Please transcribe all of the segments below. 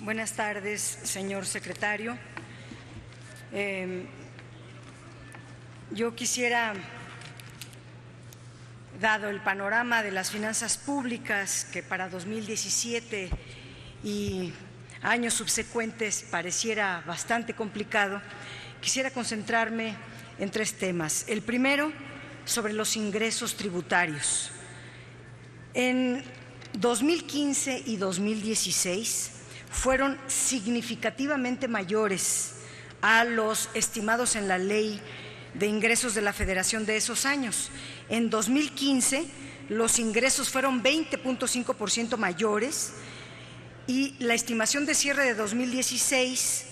Buenas tardes, señor secretario. Yo quisiera, dado el panorama de las finanzas públicas, que para 2017 y años subsecuentes pareciera bastante complicado, quisiera concentrarme en tres temas. El primero, sobre los ingresos tributarios. En 2015 y 2016 fueron significativamente mayores a los estimados en la Ley de Ingresos de la Federación de esos años. En 2015 los ingresos fueron 20.5% mayores y la estimación de cierre de 2016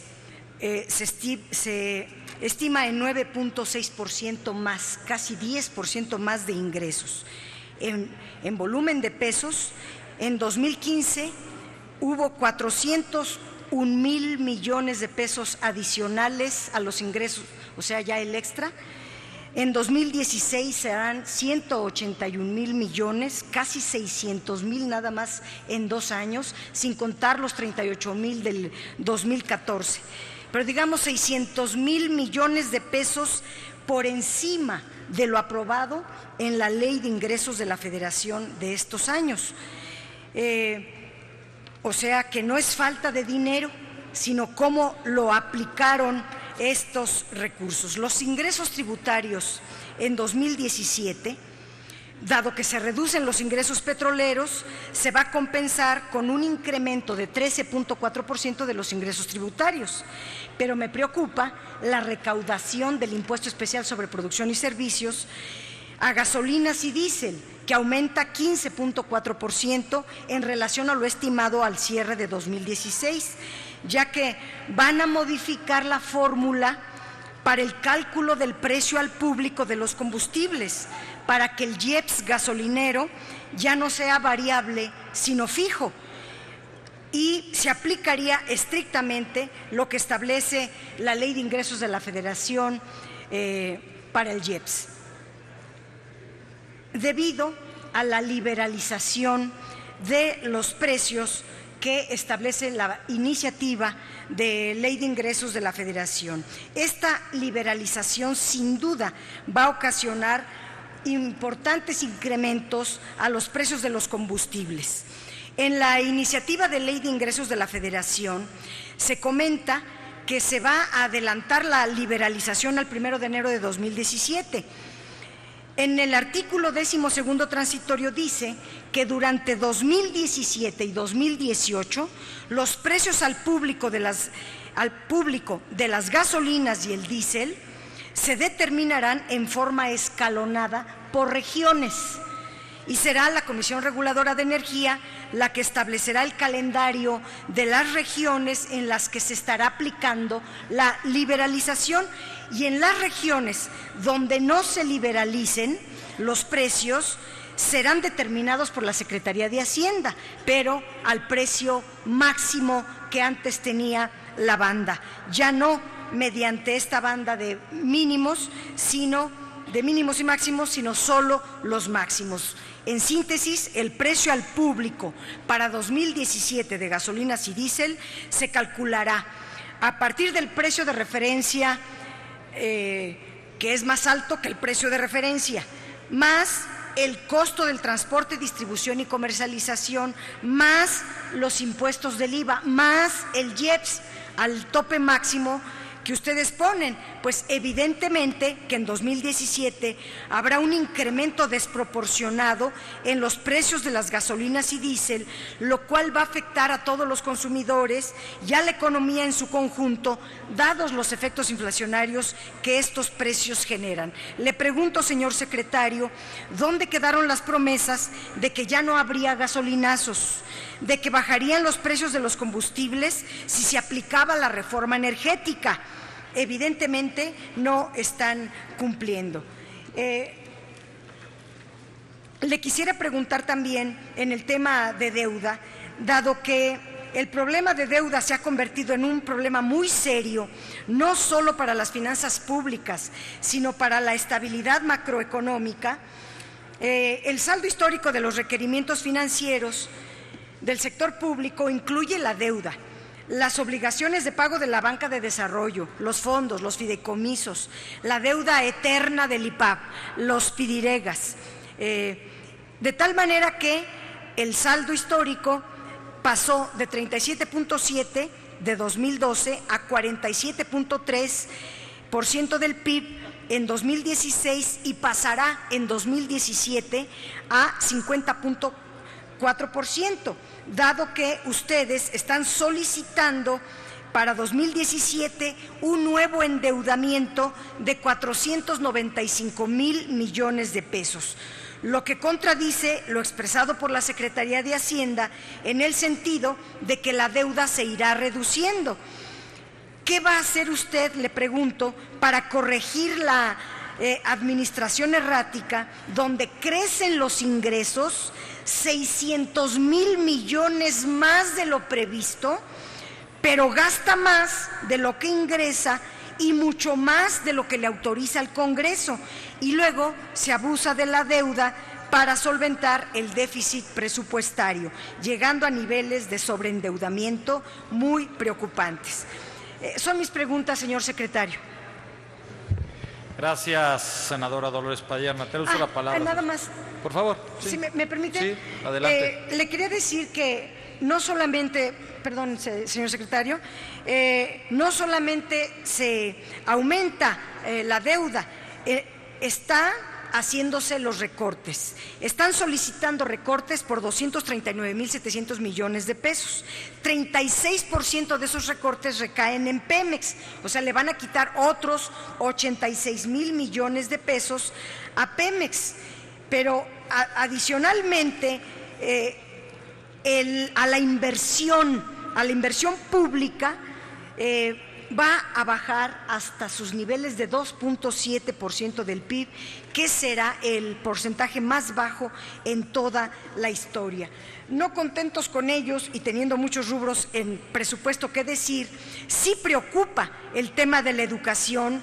se estima en 9.6% más, casi 10% más de ingresos. En volumen de pesos, en 2015 hubo 401,000 millones de pesos adicionales a los ingresos, o sea, ya el extra. En 2016 serán 181,000 millones, casi 600,000 nada más en 2 años, sin contar los 38,000 del 2014. Pero digamos 600,000 millones de pesos por encima de lo aprobado en la Ley de Ingresos de la Federación de estos años. O sea que no es falta de dinero, sino cómo lo aplicaron estos recursos. Los ingresos tributarios en 2017, dado que se reducen los ingresos petroleros, se va a compensar con un incremento de 13.4% de los ingresos tributarios. Pero me preocupa la recaudación del impuesto especial sobre producción y servicios a gasolinas y diésel, que aumenta 15.4% en relación a lo estimado al cierre de 2016, ya que van a modificar la fórmula para el cálculo del precio al público de los combustibles, para que el IEPS gasolinero ya no sea variable, sino fijo, y se aplicaría estrictamente lo que establece la Ley de Ingresos de la Federación para el IEPS. Debido a la liberalización de los precios que establece la iniciativa de Ley de Ingresos de la Federación. Esta liberalización sin duda va a ocasionar importantes incrementos a los precios de los combustibles. En la iniciativa de Ley de Ingresos de la Federación se comenta que se va a adelantar la liberalización al 1 de enero de 2017. En el artículo 12º transitorio dice que durante 2017 y 2018 los precios al público de las gasolinas y el diésel se determinarán en forma escalonada por regiones y será la Comisión Reguladora de Energía la que establecerá el calendario de las regiones en las que se estará aplicando la liberalización, y en las regiones donde no se liberalicen los precios serán determinados por la Secretaría de Hacienda, pero al precio máximo que antes tenía la banda, ya no mediante esta banda de mínimos, sino de mínimos y máximos, sino solo los máximos. En síntesis, el precio al público para 2017 de gasolinas y diésel se calculará a partir del precio de referencia, que es más alto que el precio de referencia, más el costo del transporte, distribución y comercialización, más los impuestos del IVA, más el IEPS al tope máximo que ustedes ponen. Pues evidentemente que en 2017 habrá un incremento desproporcionado en los precios de las gasolinas y diésel, lo cual va a afectar a todos los consumidores y a la economía en su conjunto, dados los efectos inflacionarios que estos precios generan. Le pregunto, señor secretario, ¿dónde quedaron las promesas de que ya no habría gasolinazos, de que bajarían los precios de los combustibles si se aplicaba la reforma energética? Evidentemente no están cumpliendo. Le quisiera preguntar también en el tema de deuda, dado que el problema de deuda se ha convertido en un problema muy serio, no solo para las finanzas públicas, sino para la estabilidad macroeconómica. El saldo histórico de los requerimientos financieros del sector público incluye la deuda, las obligaciones de pago de la banca de desarrollo, los fondos, los fideicomisos, la deuda eterna del IPAB, los pidiregas, de tal manera que el saldo histórico pasó de 37.7 de 2012 a 47.3% del PIB en 2016 y pasará en 2017 a 50.4%, dado que ustedes están solicitando para 2017 un nuevo endeudamiento de 495,000 millones de pesos, lo que contradice lo expresado por la Secretaría de Hacienda en el sentido de que la deuda se irá reduciendo. ¿Qué va a hacer usted, le pregunto, para corregir la administración errática donde crecen los ingresos 600,000 millones más de lo previsto, pero gasta más de lo que ingresa y mucho más de lo que le autoriza el Congreso, y luego se abusa de la deuda para solventar el déficit presupuestario, llegando a niveles de sobreendeudamiento muy preocupantes? Son mis preguntas, señor secretario. Gracias, senadora Dolores Padierna. Te uso la palabra. Nada más. Por favor. Sí. ¿Sí me permite? Sí, adelante. Le quería decir que no solamente, perdón, señor secretario, no solamente se aumenta la deuda, está haciéndose los recortes. Están solicitando recortes por 239,700 millones de pesos. 36% de esos recortes recaen en Pemex, o sea, le van a quitar otros 86,000 millones de pesos a Pemex. Pero adicionalmente, a la inversión pública va a bajar hasta sus niveles de 2.7% del PIB, que será el porcentaje más bajo en toda la historia. No contentos con ellos y teniendo muchos rubros en presupuesto que decir, sí preocupa el tema de la educación,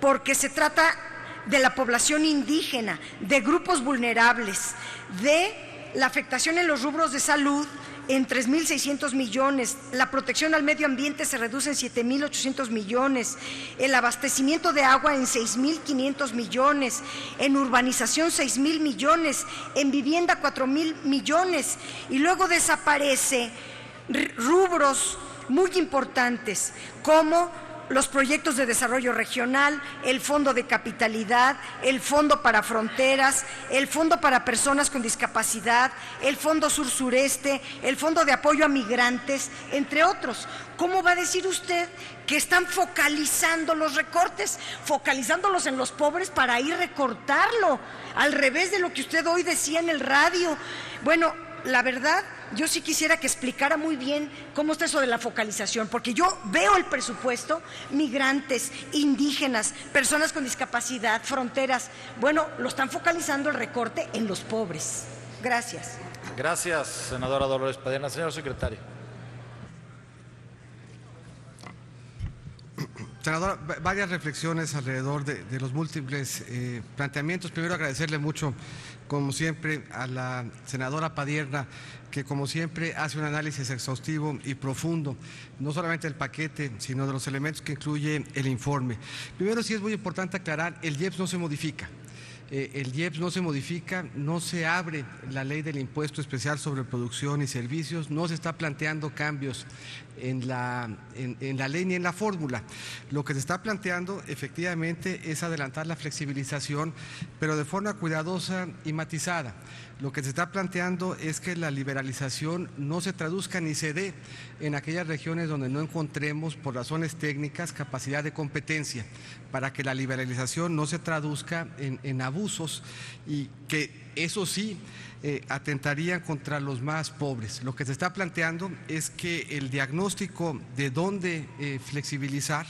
porque se trata de la población indígena, de grupos vulnerables, de la afectación en los rubros de salud en 3,600 millones, la protección al medio ambiente se reduce en 7,800 millones, el abastecimiento de agua en 6,500 millones, en urbanización 6,000 millones, en vivienda 4,000 millones, y luego desaparece rubros muy importantes como los proyectos de desarrollo regional, el fondo de capitalidad, el fondo para fronteras, el fondo para personas con discapacidad, el fondo sur-sureste, el fondo de apoyo a migrantes, entre otros. ¿Cómo va a decir usted que están focalizando los recortes, focalizándolos en los pobres para ahí recortarlo, al revés de lo que usted hoy decía en el radio? Bueno, la verdad, yo sí quisiera que explicara muy bien cómo está eso de la focalización, porque yo veo el presupuesto, migrantes, indígenas, personas con discapacidad, fronteras. Bueno, lo están focalizando el recorte en los pobres. Gracias. Gracias, senadora Dolores Padierna. Señor secretario. Senadora, varias reflexiones alrededor de los múltiples planteamientos. Primero, agradecerle mucho, como siempre, a la senadora Padierna, que como siempre hace un análisis exhaustivo y profundo, no solamente del paquete, sino de los elementos que incluye el informe. Primero, sí es muy importante aclarar, el IEPS no se modifica. El IEPS no se modifica, no se abre la ley del impuesto especial sobre producción y servicios, no se está planteando cambios en la ley ni en la fórmula. Lo que se está planteando efectivamente es adelantar la flexibilización, pero de forma cuidadosa y matizada. Lo que se está planteando es que la liberalización no se traduzca ni se dé en aquellas regiones donde no encontremos, por razones técnicas, capacidad de competencia, para que la liberalización no se traduzca en abusos y que eso sí atentarían contra los más pobres. Lo que se está planteando es que el diagnóstico de dónde flexibilizar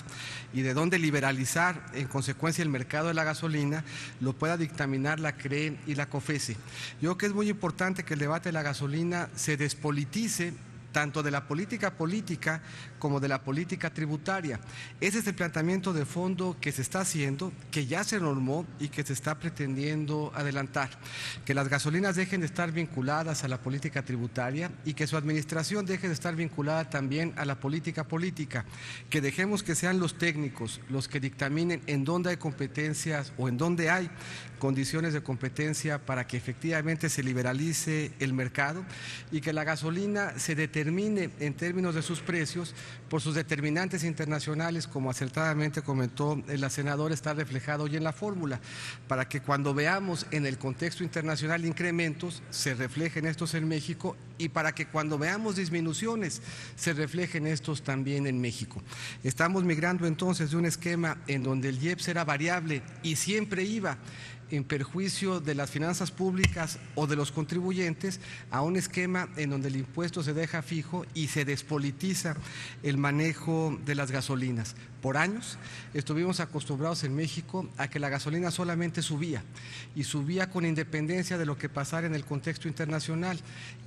y de dónde liberalizar en consecuencia el mercado de la gasolina lo pueda dictaminar la CRE y la COFESE. Yo creo que es muy importante que el debate de la gasolina se despolitice tanto de la política como de la política tributaria. Ese es el planteamiento de fondo que se está haciendo, que ya se normó y que se está pretendiendo adelantar. Que las gasolinas dejen de estar vinculadas a la política tributaria y que su administración deje de estar vinculada también a la política política. Que dejemos que sean los técnicos los que dictaminen en dónde hay competencias o en dónde hay condiciones de competencia para que efectivamente se liberalice el mercado y que la gasolina se determine en términos de sus precios por sus determinantes internacionales, como acertadamente comentó la senadora, está reflejado hoy en la fórmula, para que cuando veamos en el contexto internacional incrementos, se reflejen estos en México y para que cuando veamos disminuciones, se reflejen estos también en México. Estamos migrando entonces de un esquema en donde el IEPS era variable y siempre iba en perjuicio de las finanzas públicas o de los contribuyentes a un esquema en donde el impuesto se deja fijo y se despolitiza el manejo de las gasolinas. Por años estuvimos acostumbrados en México a que la gasolina solamente subía y subía con independencia de lo que pasara en el contexto internacional.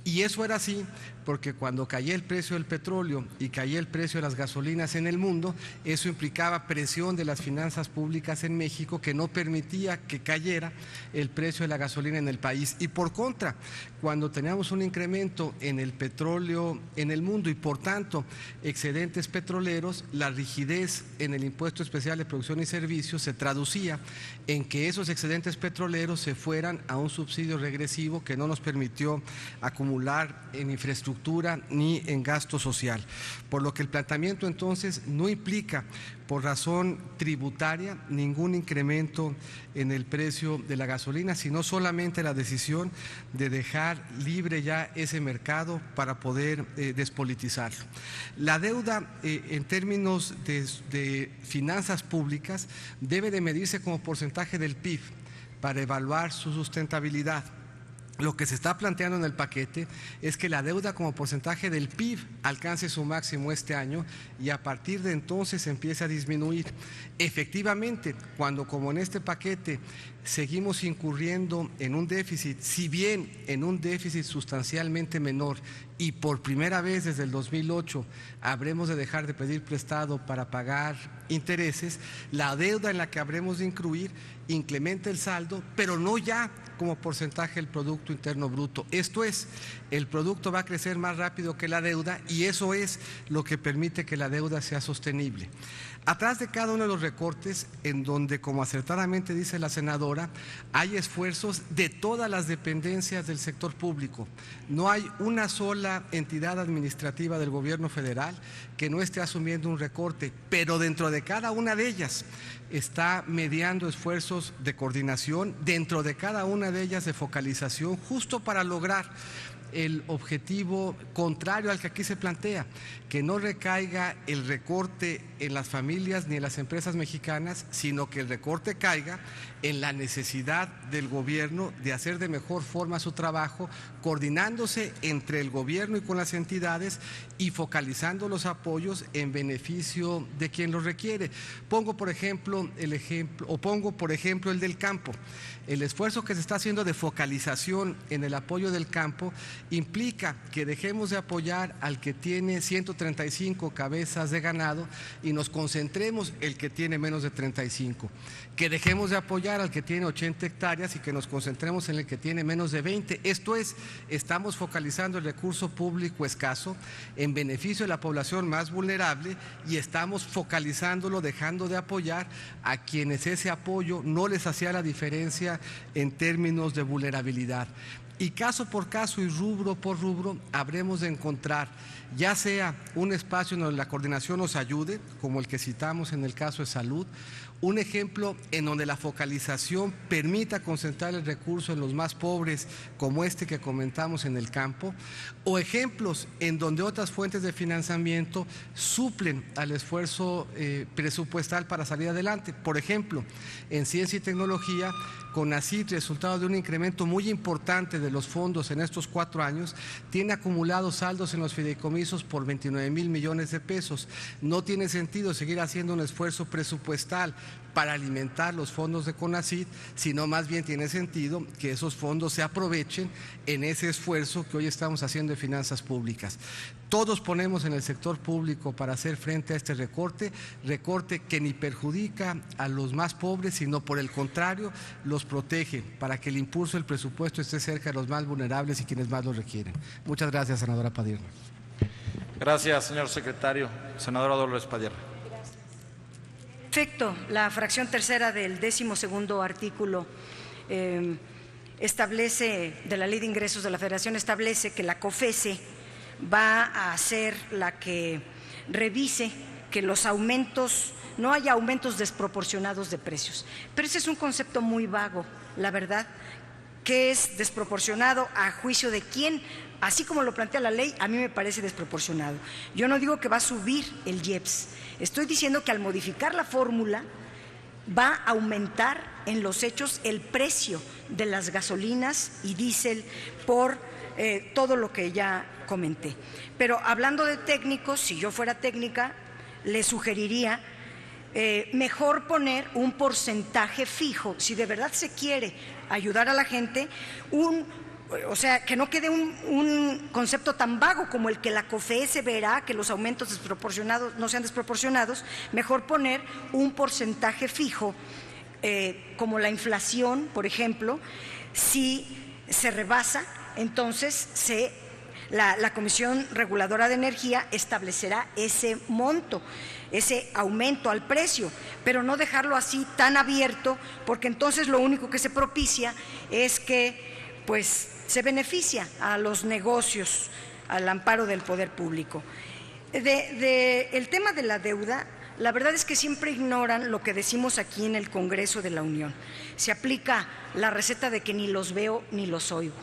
Y eso era así porque cuando caía el precio del petróleo y caía el precio de las gasolinas en el mundo, eso implicaba presión de las finanzas públicas en México que no permitía que cayera el precio de la gasolina en el país. Y por contra, cuando teníamos un incremento en el petróleo en el mundo y por tanto excedentes petroleros, la rigidez en el impuesto especial de producción y servicios se traducía en que esos excedentes petroleros se fueran a un subsidio regresivo que no nos permitió acumular en infraestructura ni en gasto social. Por lo que el planteamiento entonces no implica por razón tributaria ningún incremento en el precio de la gasolina, sino solamente la decisión de dejar libre ya ese mercado para poder despolitizarlo. La deuda en términos de finanzas públicas debe de medirse como porcentaje del PIB para evaluar su sustentabilidad. Lo que se está planteando en el paquete es que la deuda como porcentaje del PIB alcance su máximo este año y a partir de entonces empiece a disminuir. Efectivamente, cuando como en este paquete seguimos incurriendo en un déficit, si bien en un déficit sustancialmente menor y por primera vez desde el 2008 habremos de dejar de pedir prestado para pagar intereses, la deuda en la que habremos de incluir incrementa el saldo, pero no ya como porcentaje del Producto Interno Bruto. Esto es, el producto va a crecer más rápido que la deuda y eso es lo que permite que la deuda sea sostenible. Atrás de cada uno de los recortes, en donde, como acertadamente dice la senadora, hay esfuerzos de todas las dependencias del sector público. No hay una sola entidad administrativa del gobierno federal que no esté asumiendo un recorte, pero dentro de cada una de ellas está mediando esfuerzos de coordinación, dentro de cada una de ellas de focalización, justo para lograr el objetivo contrario al que aquí se plantea, que no recaiga el recorte en las familias ni en las empresas mexicanas, sino que el recorte caiga en la necesidad del gobierno de hacer de mejor forma su trabajo, coordinándose entre el gobierno y con las entidades y focalizando los apoyos en beneficio de quien los requiere. Pongo por ejemplo el del campo. El esfuerzo que se está haciendo de focalización en el apoyo del campo implica que dejemos de apoyar al que tiene 135 cabezas de ganado y nos concentremos el que tiene menos de 35, que dejemos de apoyar al que tiene 80 hectáreas y que nos concentremos en el que tiene menos de 20. Esto es, estamos focalizando el recurso público escaso en beneficio de la población más vulnerable y estamos focalizándolo, dejando de apoyar a quienes ese apoyo no les hacía la diferencia en términos de vulnerabilidad. Y caso por caso y rubro por rubro habremos de encontrar ya sea un espacio en donde la coordinación nos ayude, como el que citamos en el caso de salud, un ejemplo en donde la focalización permita concentrar el recurso en los más pobres, como este que comentamos en el campo, o ejemplos en donde otras fuentes de financiamiento suplen al esfuerzo presupuestal para salir adelante. Por ejemplo, en ciencia y tecnología, CONACYT, resultado de un incremento muy importante de los fondos en estos 4 años, tiene acumulados saldos en los fideicomisos por 29,000 millones de pesos. No tiene sentido seguir haciendo un esfuerzo presupuestal para alimentar los fondos de CONACYT, sino más bien tiene sentido que esos fondos se aprovechen en ese esfuerzo que hoy estamos haciendo de finanzas públicas. todos ponemos en el sector público para hacer frente a este recorte que ni perjudica a los más pobres, sino por el contrario, los protege para que el impulso del presupuesto esté cerca de los más vulnerables y quienes más lo requieren. Muchas gracias, senadora Padierna. Gracias, señor secretario. Senadora Dolores Padierna. Perfecto. La fracción tercera del 12º artículo establece, de la Ley de Ingresos de la Federación, establece que la COFESE va a ser la que revise que los aumentos, no haya aumentos desproporcionados de precios. Pero ese es un concepto muy vago, la verdad. ¿Qué es desproporcionado? ¿A juicio de quién? Así como lo plantea la ley, a mí me parece desproporcionado. Yo no digo que va a subir el IEPS, estoy diciendo que al modificar la fórmula va a aumentar en los hechos el precio de las gasolinas y diésel por todo lo que ya comenté. Pero hablando de técnicos, si yo fuera técnica, le sugeriría mejor poner un porcentaje fijo, si de verdad se quiere ayudar a la gente, o sea, que no quede un concepto tan vago como el que la COFESE verá que los aumentos desproporcionados no sean desproporcionados, mejor poner un porcentaje fijo, como la inflación, por ejemplo. Si se rebasa, entonces la Comisión Reguladora de Energía establecerá ese monto, ese aumento al precio, pero no dejarlo así tan abierto, porque entonces lo único que se propicia es que pues se beneficia a los negocios al amparo del poder público. El tema de la deuda, la verdad es que siempre ignoran lo que decimos aquí en el Congreso de la Unión. Se aplica la receta de que ni los veo ni los oigo.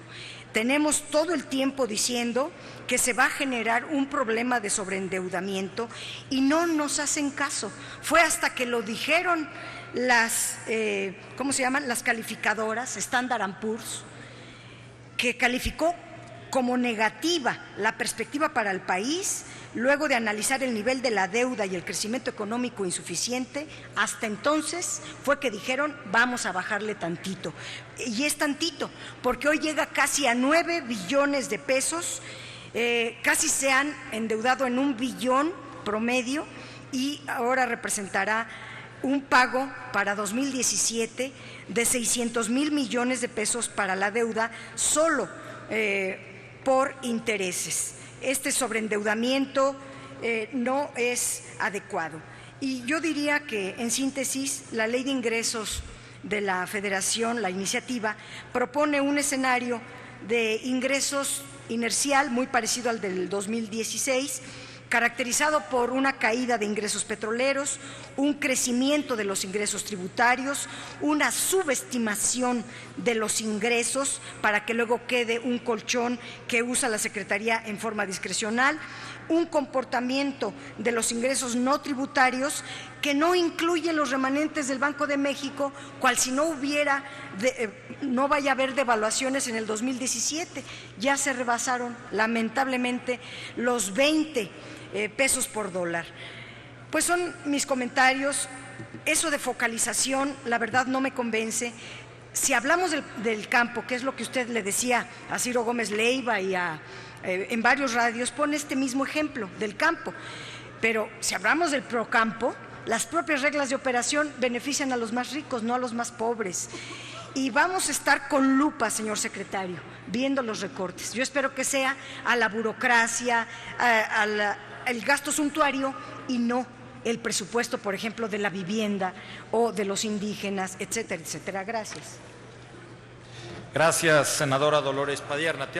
Tenemos todo el tiempo diciendo que se va a generar un problema de sobreendeudamiento y no nos hacen caso. Fue hasta que lo dijeron las, ¿cómo se llaman? Las calificadoras, Standard & Poor's, que calificó como negativa la perspectiva para el país, luego de analizar el nivel de la deuda y el crecimiento económico insuficiente. Hasta entonces fue que dijeron vamos a bajarle tantito, y es tantito porque hoy llega casi a 9 billones de pesos, casi se han endeudado en 1 billón promedio, y ahora representará un pago para 2017 de 600,000 millones de pesos para la deuda solo por intereses. Este sobreendeudamiento no es adecuado. Y yo diría que, en síntesis, la Ley de Ingresos de la Federación, la iniciativa, propone un escenario de ingresos inercial muy parecido al del 2016, caracterizado por una caída de ingresos petroleros, un crecimiento de los ingresos tributarios, una subestimación de los ingresos para que luego quede un colchón que usa la Secretaría en forma discrecional, un comportamiento de los ingresos no tributarios que no incluye los remanentes del Banco de México, cual si no hubiera, no vaya a haber devaluaciones en el 2017. Ya se rebasaron lamentablemente los 20 pesos por dólar. Pues son mis comentarios. Eso de focalización, la verdad no me convence. Si hablamos del campo, que es lo que usted le decía a Ciro Gómez Leiva y en varios radios, pone este mismo ejemplo del campo. Pero si hablamos del procampo, las propias reglas de operación benefician a los más ricos, no a los más pobres. Y vamos a estar con lupa, señor secretario, viendo los recortes. Yo espero que sea a la burocracia, al gasto suntuario, y no el presupuesto, por ejemplo, de la vivienda o de los indígenas, etcétera, etcétera. Gracias. Gracias, senadora Dolores Padierna.